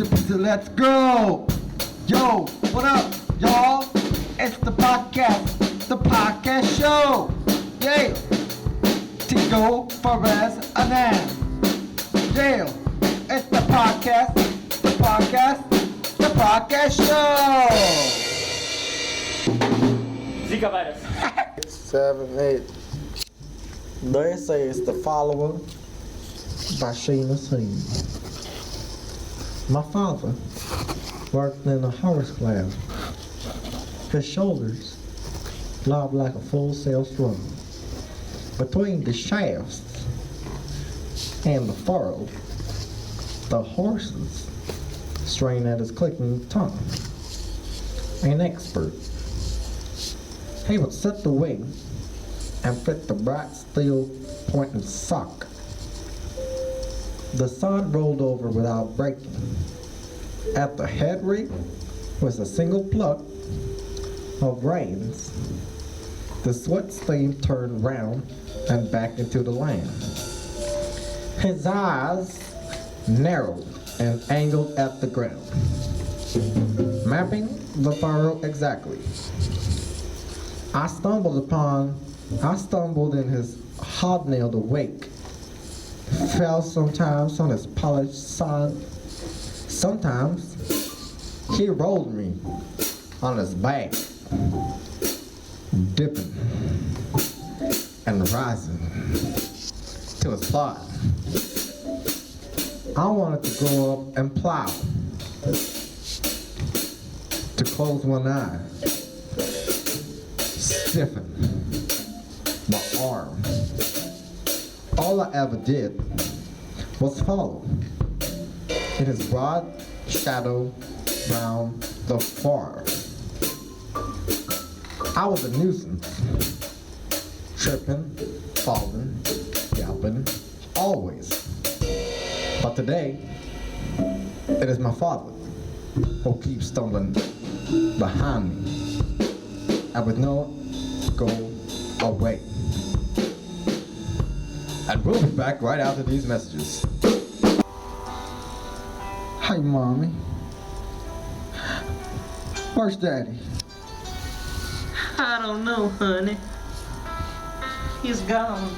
Let's go! Yo, what up, y'all? It's the podcast show! Yeah! Tico, Farez, Anan. Yeah! It's the podcast show! Zika virus. 7, 8. They say it's the follower by Seamus Heaney. My father worked in a horse class. His shoulders lobbed like a full sail drum. Between the shafts and the furrow, the horses strained at his clicking tongue. An expert, he would set the wing and fit the bright steel pointed sock. The sod rolled over without breaking. At the head rig was a single pluck of reins. The sweat steam turned round and back into the land. His eyes narrowed and angled at the ground, mapping the furrow exactly. I stumbled in his hobnailed awake, fell sometimes on his polished sod. Sometimes he rolled me on his back, dipping and rising to his plot. I wanted to go up and plow, to close one eye, stiffen my arm. All I ever did was follow in his broad shadow round the far. I was a nuisance, tripping, falling, yelping, always. But today, it is my father who keeps stumbling behind me. I would not go away. And we'll be back right after these messages. Hi, Mommy. Where's Daddy? I don't know, honey. He's gone.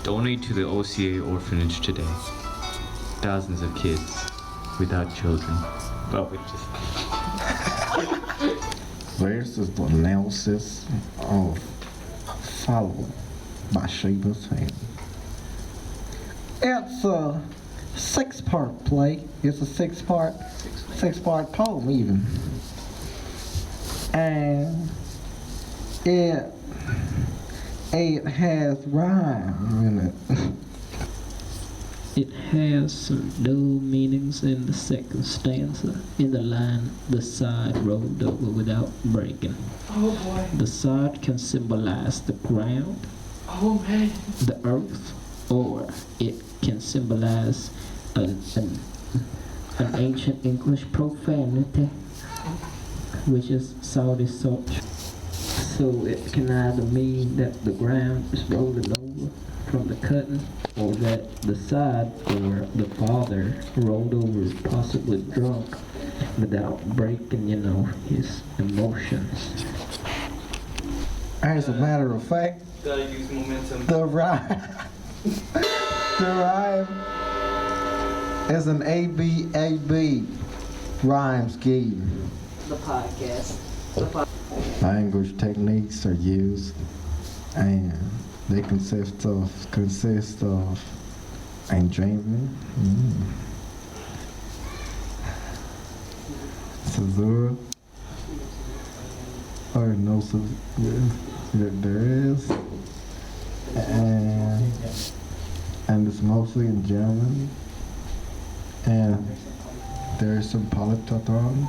Donate to the OCA orphanage today. Thousands of kids without children. Well, we just... This is the analysis of Follow by Seamus Heaney. It's a 6-part play. It's a six-part poem even. And it has rhyme in it. It has some dual meanings in the second stanza. In the line, the sod rolled over without breaking. Oh boy. The sod can symbolize the ground, Oh man. the earth, or it can symbolize an ancient English profanity, which is Saudi salt. So it can either mean that the ground is rolling over from the cutting, or that the sod or the father rolled over, possibly drunk, without breaking, his emotions. As a matter of fact, Gotta use momentum. the rhyme is an ABAB rhyme scheme. The podcast. Language techniques are used, and they consist of enjambment, caesura, or no, there is, and it's mostly in German, and there is some polytotons,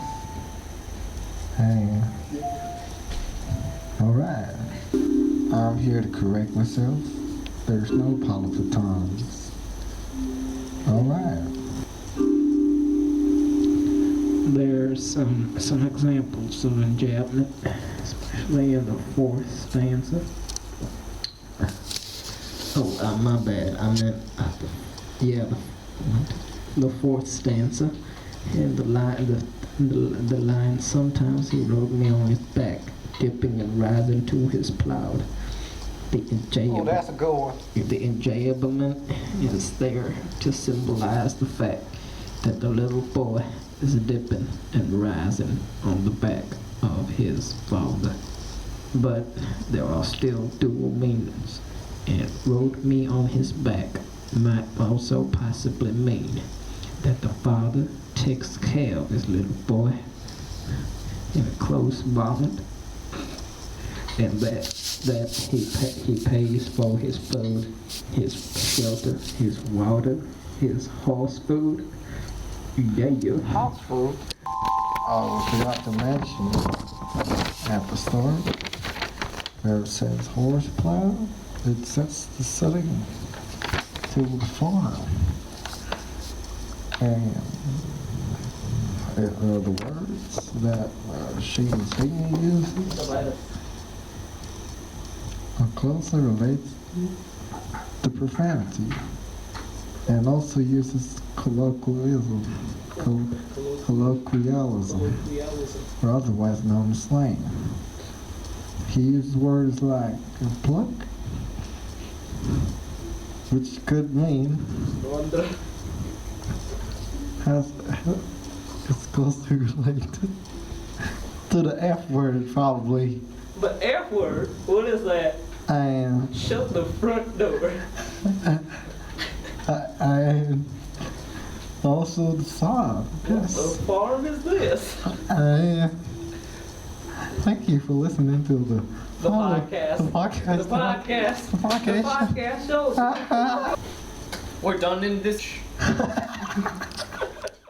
and alright, I'm here to correct myself. There's no polytotons. Alright. There's some examples of enjambment, especially in the fourth stanza. Oh, my bad. I meant, yeah, the fourth stanza. And the line, sometimes he rode me on his back, dipping and rising to his plow. The Oh, that's a good one. enjayment is there to symbolize the fact that the little boy is dipping and rising on the back of his father. But there are still dual meanings, and rode me on his back might also possibly mean that the father takes care of his little boy in a close bond, and that he pays for his food, his shelter, his water, his horse food. Yeah. House food. Oh, we forgot to mention at the start where it says horse plow, it sets the setting to the farm. And the words that Seamus Heaney uses are closely related to profanity, and also uses colloquialism, or otherwise known as slang. He uses words like pluck, which could mean it's closely related to the F word, probably. The F word? What is that? And Shut the front door. and also the song. What Yes. the farm is this? Thank you for listening to the podcast. The podcast. The podcast. The podcast. The podcast show. We're done in this.